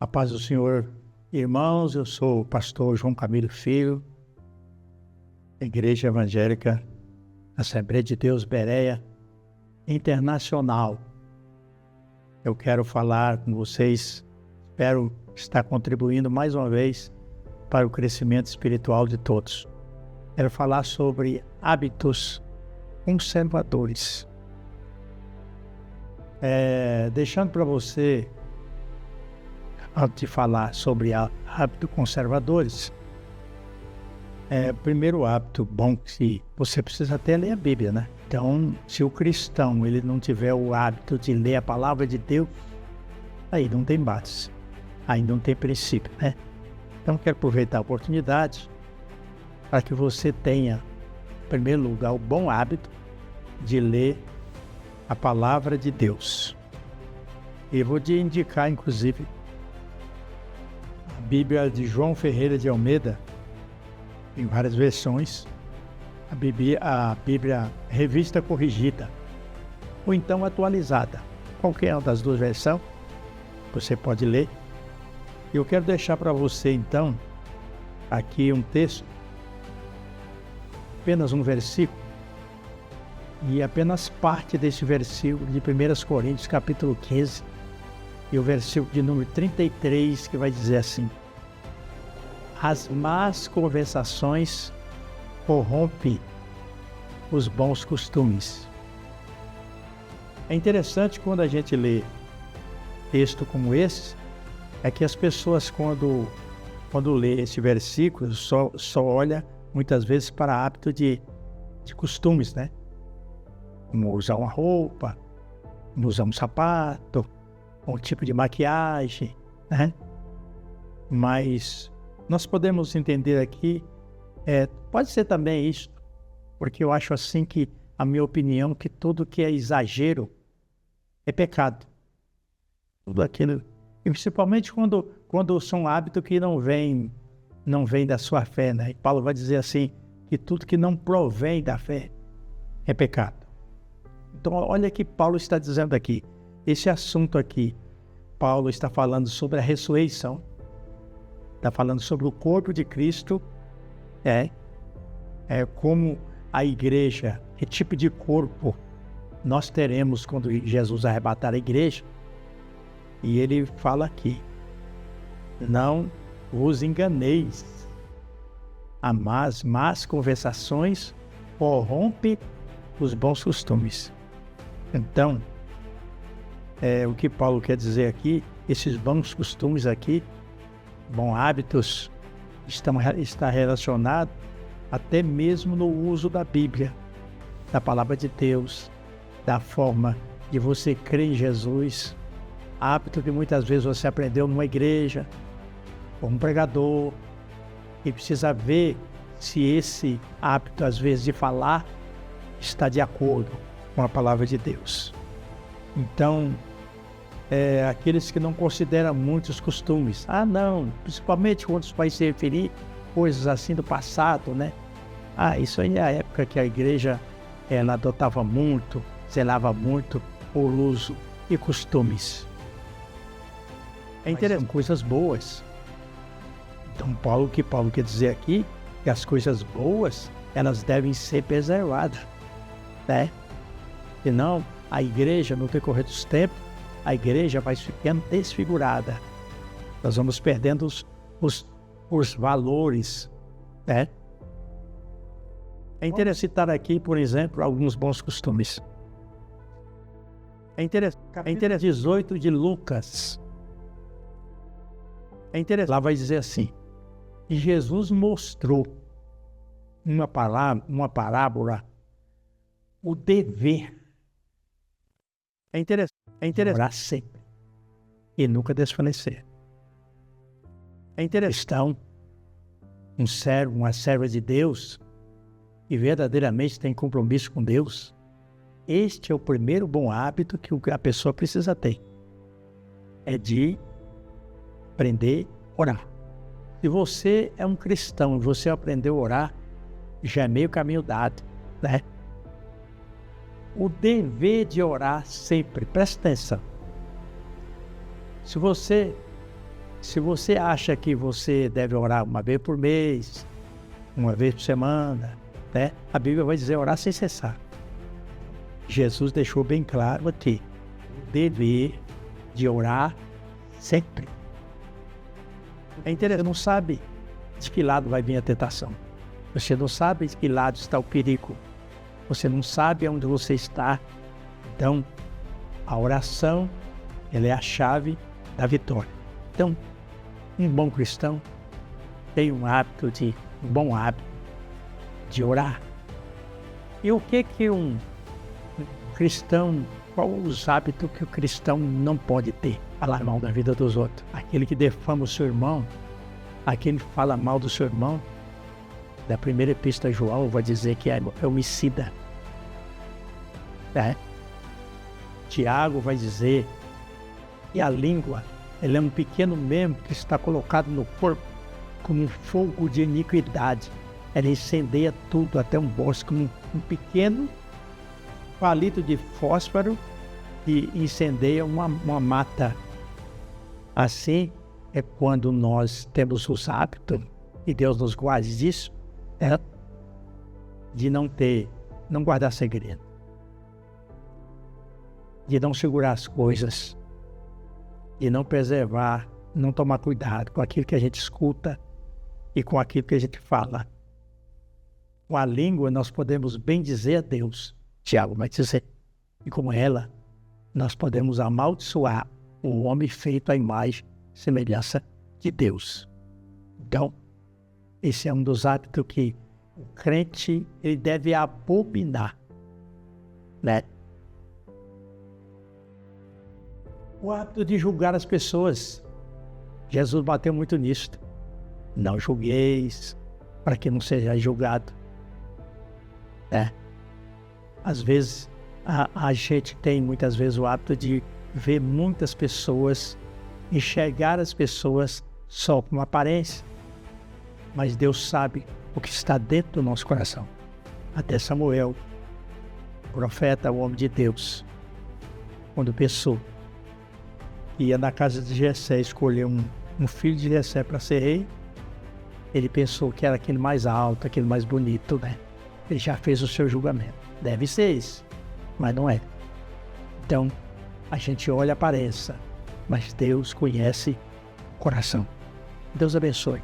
A paz do Senhor, irmãos, eu sou o pastor João Camilo Filho, Igreja Evangélica Assembleia de Deus Bereia Internacional. Eu quero falar com vocês, espero estar contribuindo mais uma vez para o crescimento espiritual de todos. Quero falar sobre hábitos conservadores. Deixando para você, antes de falar sobre hábitos conservadores, o primeiro hábito bom que você precisa até ler a Bíblia, né? Então, se o cristão ele não tiver o hábito de ler a palavra de Deus, aí não tem base, aí não tem princípio, né? Então, quero aproveitar a oportunidade para que você tenha, em primeiro lugar, o bom hábito de ler a palavra de Deus. E vou te indicar, inclusive, a Bíblia de João Ferreira de Almeida, em várias versões, a Bíblia Revista Corrigida, ou então atualizada. Qualquer uma das duas versões, você pode ler. Eu quero deixar para você, então, aqui um texto, apenas um versículo, e apenas parte desse versículo de 1 Coríntios, capítulo 15, e o versículo de número 33, que vai dizer assim: as más conversações corrompem os bons costumes. É interessante quando a gente lê texto como esse, é que as pessoas quando lê esse versículo só olha muitas vezes para hábito de costumes, né? Como usar uma roupa, como usar um sapato, um tipo de maquiagem, né? Mas nós podemos entender aqui, pode ser também isso, porque eu acho assim que, a minha opinião, que tudo que é exagero é pecado. Tudo aquilo, e principalmente quando são hábitos que não vêm da sua fé, né? E Paulo vai dizer assim, que tudo que não provém da fé é pecado. Então, olha o que Paulo está dizendo aqui. Esse assunto aqui, Paulo está falando sobre a ressurreição. Está falando sobre o corpo de Cristo, como a igreja, que tipo de corpo nós teremos quando Jesus arrebatar a igreja. E ele fala aqui, não vos enganeis, as más conversações corrompem os bons costumes. Então, o que Paulo quer dizer aqui, esses bons costumes aqui, bons hábitos, está relacionado até mesmo no uso da Bíblia, da palavra de Deus, da forma de você crer em Jesus, hábito que muitas vezes você aprendeu numa igreja, como um pregador, e precisa ver se esse hábito, às vezes, de falar, está de acordo com a palavra de Deus. Então, aqueles que não consideram muitos costumes, não, principalmente quando vai se referir coisas assim do passado, né? Isso aí é a época que a igreja ela adotava muito, zelava muito o uso e costumes. É interessante, são coisas boas. Então, o que Paulo quer dizer aqui, que as coisas boas, elas devem ser preservadas, né? Senão, a igreja, no decorrer dos tempos, a igreja vai ficando desfigurada. Nós vamos perdendo os valores, né? É interessante citar aqui, por exemplo, alguns bons costumes. É interessante, 18 de Lucas. É interessante, lá vai dizer assim, que Jesus mostrou uma parábola, o dever. É interessante orar sempre e nunca desfalecer. É interessante um servo, uma serva de Deus, que verdadeiramente tem compromisso com Deus. Este é o primeiro bom hábito que a pessoa precisa ter. É de aprender a orar. Se você é um cristão e você aprendeu a orar, já é meio caminho dado, né? O dever de orar sempre, presta atenção. Se você Se você acha que você deve orar uma vez por mês, uma vez por semana, né? A Bíblia vai dizer orar sem cessar. Jesus deixou bem claro aqui o dever de orar sempre. É interessante, não sabe de que lado vai vir a tentação. Você não sabe de que lado está o perigo. Você não sabe onde você está. Então, a oração, ela é a chave da vitória. Então, um bom cristão tem um bom hábito de orar. E o que um cristão, qual os hábitos que o cristão não pode ter? Falar mal da vida dos outros. Aquele que defama o seu irmão, aquele que fala mal do seu irmão, da primeira epístola de João, vai dizer que é homicida. Tiago vai dizer que a língua, ela é um pequeno membro que está colocado no corpo como um fogo de iniquidade. Ela incendeia tudo, até um bosque, como um pequeno palito de fósforo e incendeia uma mata. Assim é quando nós temos os hábitos, e Deus nos guarde disso, de não guardar segredo, de não segurar as coisas, de não preservar, não tomar cuidado com aquilo que a gente escuta e com aquilo que a gente fala. Com a língua nós podemos bem dizer a Deus, Tiago vai dizer, e com ela nós podemos amaldiçoar o homem feito à imagem e semelhança de Deus. Então, esse é um dos hábitos que o crente ele deve abominar, né? O hábito de julgar as pessoas. Jesus bateu muito nisso. Não julgueis, para que não seja julgado. Às vezes, a gente tem muitas vezes o hábito de ver muitas pessoas, enxergar as pessoas só com uma aparência. Mas Deus sabe o que está dentro do nosso coração. Até Samuel, o profeta, o homem de Deus, quando pensou que ia na casa de Jessé escolher um filho de Jessé para ser rei, ele pensou que era aquele mais alto, aquele mais bonito, né? Ele já fez o seu julgamento. Deve ser esse, mas não é. Então, a gente olha a aparência, mas Deus conhece o coração. Deus abençoe.